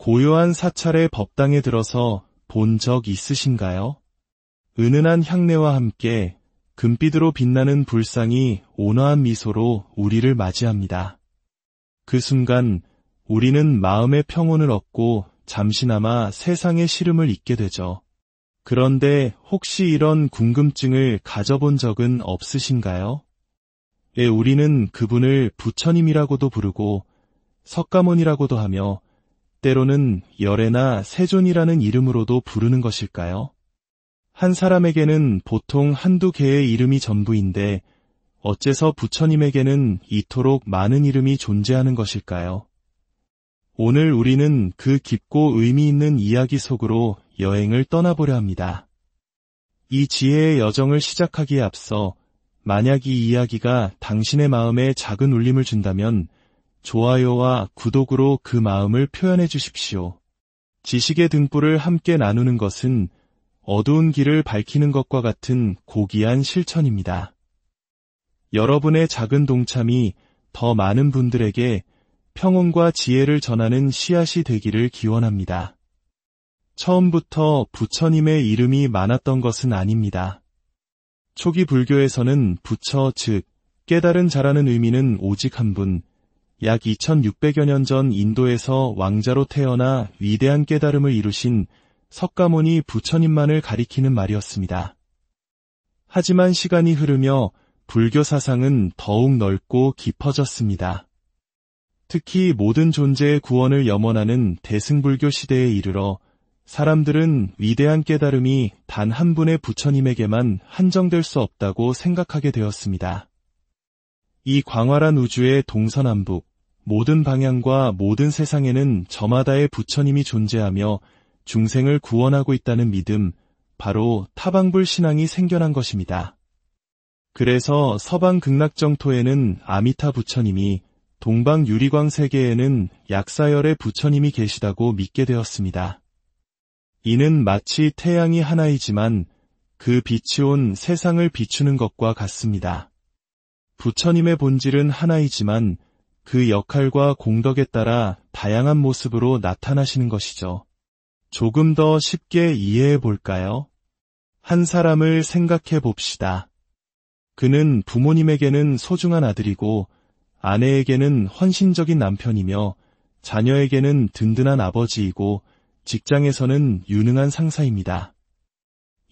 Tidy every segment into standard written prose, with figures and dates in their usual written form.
고요한 사찰의 법당에 들어서 본 적 있으신가요? 은은한 향내와 함께 금빛으로 빛나는 불상이 온화한 미소로 우리를 맞이합니다. 그 순간 우리는 마음의 평온을 얻고 잠시나마 세상의 시름을 잊게 되죠. 그런데 혹시 이런 궁금증을 가져본 적은 없으신가요? 예, 우리는 그분을 부처님이라고도 부르고 석가모니라고도 하며 때로는 열애나 세존이라는 이름으로도 부르는 것일까요? 한 사람에게는 보통 한두 개의 이름이 전부인데 어째서 부처님에게는 이토록 많은 이름이 존재하는 것일까요? 오늘 우리는 그 깊고 의미 있는 이야기 속으로 여행을 떠나보려 합니다. 이 지혜의 여정을 시작하기에 앞서 만약 이 이야기가 당신의 마음에 작은 울림을 준다면 좋아요와 구독으로 그 마음을 표현해 주십시오. 지식의 등불을 함께 나누는 것은 어두운 길을 밝히는 것과 같은 고귀한 실천입니다. 여러분의 작은 동참이 더 많은 분들에게 평온과 지혜를 전하는 씨앗이 되기를 기원합니다. 처음부터 부처님의 이름이 많았던 것은 아닙니다. 초기 불교에서는 부처 즉 깨달은 자라는 의미는 오직 한 분, 약 2600여 년 전 인도에서 왕자로 태어나 위대한 깨달음을 이루신 석가모니 부처님만을 가리키는 말이었습니다. 하지만 시간이 흐르며 불교 사상은 더욱 넓고 깊어졌습니다. 특히 모든 존재의 구원을 염원하는 대승불교 시대에 이르러 사람들은 위대한 깨달음이 단 한 분의 부처님에게만 한정될 수 없다고 생각하게 되었습니다. 이 광활한 우주의 동서남북, 모든 방향과 모든 세상에는 저마다의 부처님이 존재하며 중생을 구원하고 있다는 믿음, 바로 타방불 신앙이 생겨난 것입니다. 그래서 서방 극락정토에는 아미타 부처님이, 동방 유리광 세계에는 약사열의 부처님이 계시다고 믿게 되었습니다. 이는 마치 태양이 하나이지만 그 빛이 온 세상을 비추는 것과 같습니다. 부처님의 본질은 하나이지만 그 역할과 공덕에 따라 다양한 모습으로 나타나시는 것이죠. 조금 더 쉽게 이해해 볼까요? 한 사람을 생각해 봅시다. 그는 부모님에게는 소중한 아들이고 아내에게는 헌신적인 남편이며 자녀에게는 든든한 아버지이고 직장에서는 유능한 상사입니다.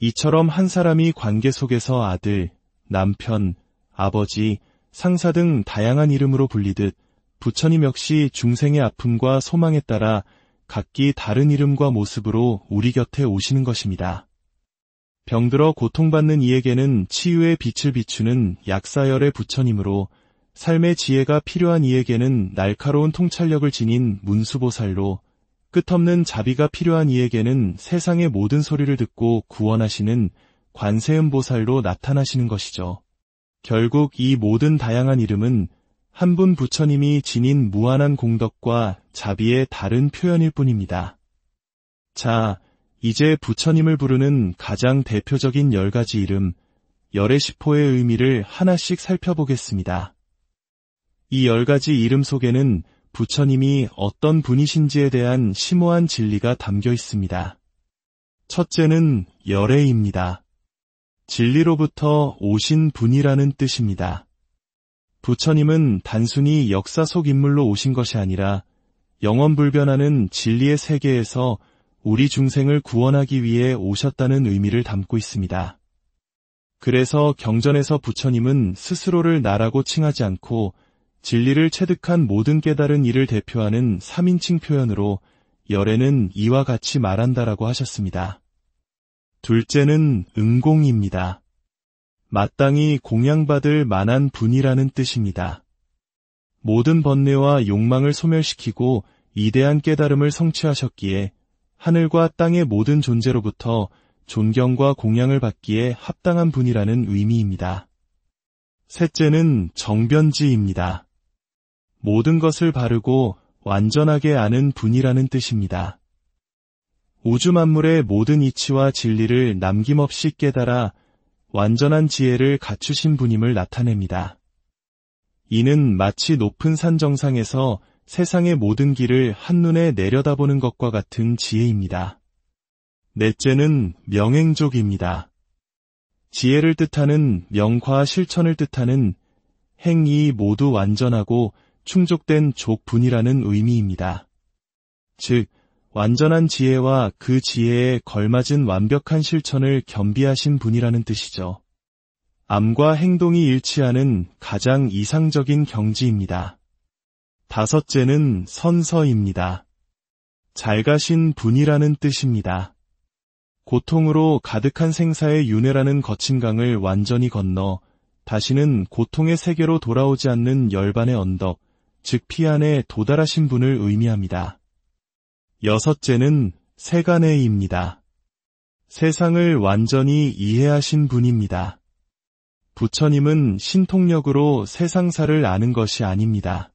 이처럼 한 사람이 관계 속에서 아들, 남편, 아버지, 상사 등 다양한 이름으로 불리듯 부처님 역시 중생의 아픔과 소망에 따라 각기 다른 이름과 모습으로 우리 곁에 오시는 것입니다. 병들어 고통받는 이에게는 치유의 빛을 비추는 약사열의 부처님으로, 삶의 지혜가 필요한 이에게는 날카로운 통찰력을 지닌 문수보살로, 끝없는 자비가 필요한 이에게는 세상의 모든 소리를 듣고 구원하시는 관세음보살로 나타나시는 것이죠. 결국 이 모든 다양한 이름은 한 분 부처님이 지닌 무한한 공덕과 자비의 다른 표현일 뿐입니다. 자, 이제 부처님을 부르는 가장 대표적인 10가지 이름, 열의 시포의 의미를 하나씩 살펴보겠습니다. 이 10가지 이름 속에는 부처님이 어떤 분이신지에 대한 심오한 진리가 담겨 있습니다. 첫째는 열애입니다. 진리로부터 오신 분이라는 뜻입니다. 부처님은 단순히 역사 속 인물로 오신 것이 아니라 영원불변하는 진리의 세계에서 우리 중생을 구원하기 위해 오셨다는 의미를 담고 있습니다. 그래서 경전에서 부처님은 스스로를 나라고 칭하지 않고 진리를 체득한 모든 깨달은 이를 대표하는 3인칭 표현으로 열애는 이와 같이 말한다라고 하셨습니다. 둘째는 응공입니다. 마땅히 공양받을 만한 분이라는 뜻입니다. 모든 번뇌와 욕망을 소멸시키고 위대한 깨달음을 성취하셨기에 하늘과 땅의 모든 존재로부터 존경과 공양을 받기에 합당한 분이라는 의미입니다. 셋째는 정변지입니다. 모든 것을 바르고 완전하게 아는 분이라는 뜻입니다. 우주 만물의 모든 이치와 진리를 남김없이 깨달아 완전한 지혜를 갖추신 분임을 나타냅니다. 이는 마치 높은 산 정상에서 세상의 모든 길을 한눈에 내려다보는 것과 같은 지혜입니다. 넷째는 명행족입니다. 지혜를 뜻하는 명과 실천을 뜻하는 행이 모두 완전하고 충족된 족분이라는 의미입니다. 즉, 완전한 지혜와 그 지혜에 걸맞은 완벽한 실천을 겸비하신 분이라는 뜻이죠. 암과 행동이 일치하는 가장 이상적인 경지입니다. 다섯째는 선서입니다. 잘 가신 분이라는 뜻입니다. 고통으로 가득한 생사의 윤회라는 거친 강을 완전히 건너 다시는 고통의 세계로 돌아오지 않는 열반의 언덕, 즉 피안에 도달하신 분을 의미합니다. 여섯째는 세간의입니다. 세상을 완전히 이해하신 분입니다. 부처님은 신통력으로 세상사를 아는 것이 아닙니다.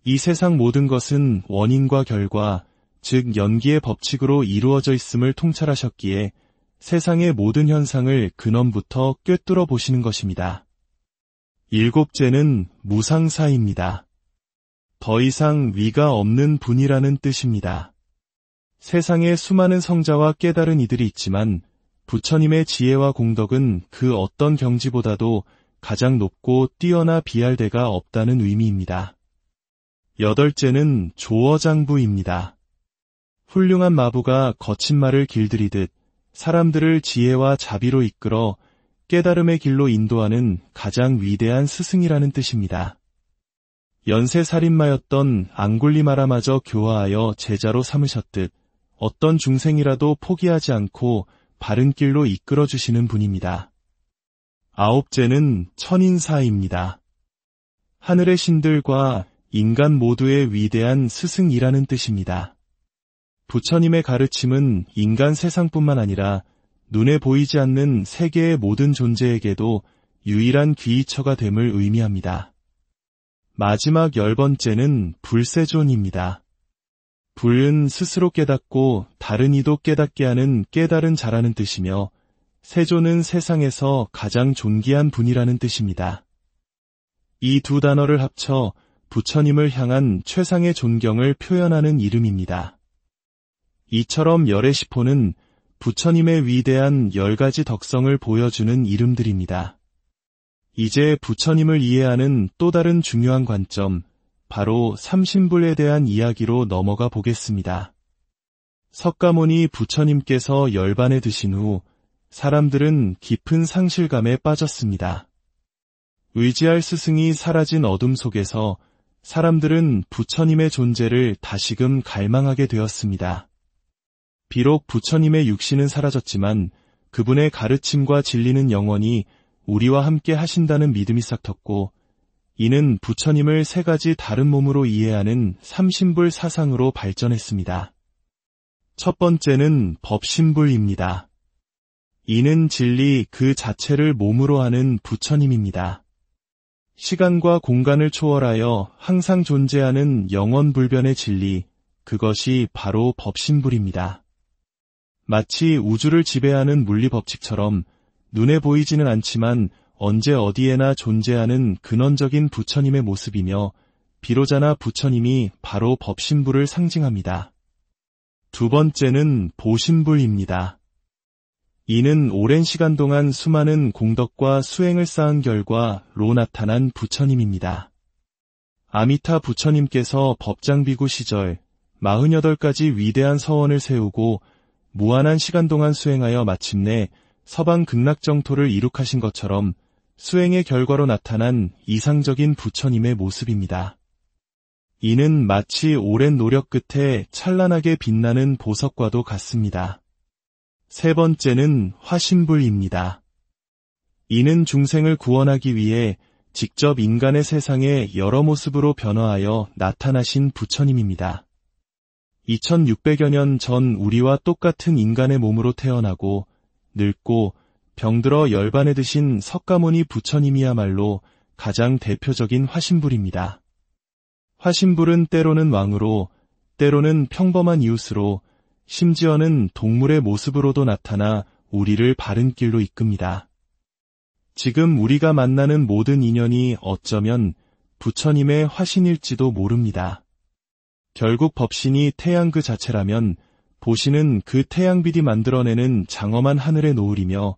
이 세상 모든 것은 원인과 결과, 즉 연기의 법칙으로 이루어져 있음을 통찰하셨기에 세상의 모든 현상을 근원부터 꿰뚫어 보시는 것입니다. 일곱째는 무상사입니다. 더 이상 위가 없는 분이라는 뜻입니다. 세상에 수많은 성자와 깨달은 이들이 있지만 부처님의 지혜와 공덕은 그 어떤 경지보다도 가장 높고 뛰어나 비할 데가 없다는 의미입니다. 여덟째는 조어장부입니다. 훌륭한 마부가 거친 말을 길들이듯 사람들을 지혜와 자비로 이끌어 깨달음의 길로 인도하는 가장 위대한 스승이라는 뜻입니다. 연쇄살인마였던 앙굴리마라마저 교화하여 제자로 삼으셨듯 어떤 중생이라도 포기하지 않고 바른 길로 이끌어주시는 분입니다. 아홉째는 천인사입니다. 하늘의 신들과 인간 모두의 위대한 스승이라는 뜻입니다. 부처님의 가르침은 인간 세상뿐만 아니라 눈에 보이지 않는 세계의 모든 존재에게도 유일한 귀의처가 됨을 의미합니다. 마지막 10번째는 불세존입니다. 불은 스스로 깨닫고 다른 이도 깨닫게 하는 깨달은 자라는 뜻이며 세존은 세상에서 가장 존귀한 분이라는 뜻입니다. 이 두 단어를 합쳐 부처님을 향한 최상의 존경을 표현하는 이름입니다. 이처럼 열애시포는 부처님의 위대한 10가지 덕성을 보여주는 이름들입니다. 이제 부처님을 이해하는 또 다른 중요한 관점, 바로 삼신불에 대한 이야기로 넘어가 보겠습니다. 석가모니 부처님께서 열반에 드신 후 사람들은 깊은 상실감에 빠졌습니다. 의지할 스승이 사라진 어둠 속에서 사람들은 부처님의 존재를 다시금 갈망하게 되었습니다. 비록 부처님의 육신은 사라졌지만 그분의 가르침과 진리는 영원히 우리와 함께 하신다는 믿음이 싹텄고, 이는 부처님을 3가지 다른 몸으로 이해하는 삼신불 사상으로 발전했습니다. 첫 번째는 법신불입니다. 이는 진리 그 자체를 몸으로 하는 부처님입니다. 시간과 공간을 초월하여 항상 존재하는 영원불변의 진리, 그것이 바로 법신불입니다. 마치 우주를 지배하는 물리법칙처럼 눈에 보이지는 않지만 언제 어디에나 존재하는 근원적인 부처님의 모습이며 비로자나 부처님이 바로 법신불을 상징합니다. 두 번째는 보신불입니다. 이는 오랜 시간 동안 수많은 공덕과 수행을 쌓은 결과로 나타난 부처님입니다. 아미타 부처님께서 법장비구 시절 48가지 위대한 서원을 세우고 무한한 시간 동안 수행하여 마침내 서방 극락정토를 이룩하신 것처럼 수행의 결과로 나타난 이상적인 부처님의 모습입니다. 이는 마치 오랜 노력 끝에 찬란하게 빛나는 보석과도 같습니다. 세 번째는 화신불입니다. 이는 중생을 구원하기 위해 직접 인간의 세상에 여러 모습으로 변화하여 나타나신 부처님입니다. 2600여 년 전 우리와 똑같은 인간의 몸으로 태어나고 늙고 병들어 열반에 드신 석가모니 부처님이야말로 가장 대표적인 화신불입니다. 화신불은 때로는 왕으로, 때로는 평범한 이웃으로, 심지어는 동물의 모습으로도 나타나 우리를 바른 길로 이끕니다. 지금 우리가 만나는 모든 인연이 어쩌면 부처님의 화신일지도 모릅니다. 결국 법신이 태양 그 자체라면 보시는 그 태양빛이 만들어내는 장엄한 하늘의 노을이며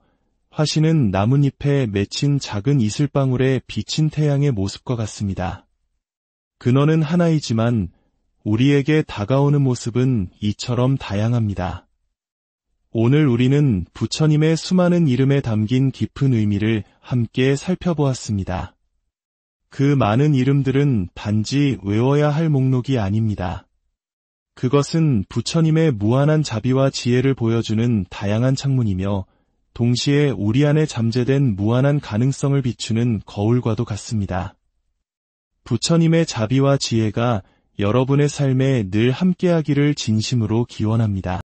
화신은 나뭇잎에 맺힌 작은 이슬방울에 비친 태양의 모습과 같습니다. 근원은 하나이지만 우리에게 다가오는 모습은 이처럼 다양합니다. 오늘 우리는 부처님의 수많은 이름에 담긴 깊은 의미를 함께 살펴보았습니다. 그 많은 이름들은 단지 외워야 할 목록이 아닙니다. 그것은 부처님의 무한한 자비와 지혜를 보여주는 다양한 창문이며 동시에 우리 안에 잠재된 무한한 가능성을 비추는 거울과도 같습니다. 부처님의 자비와 지혜가 여러분의 삶에 늘 함께하기를 진심으로 기원합니다.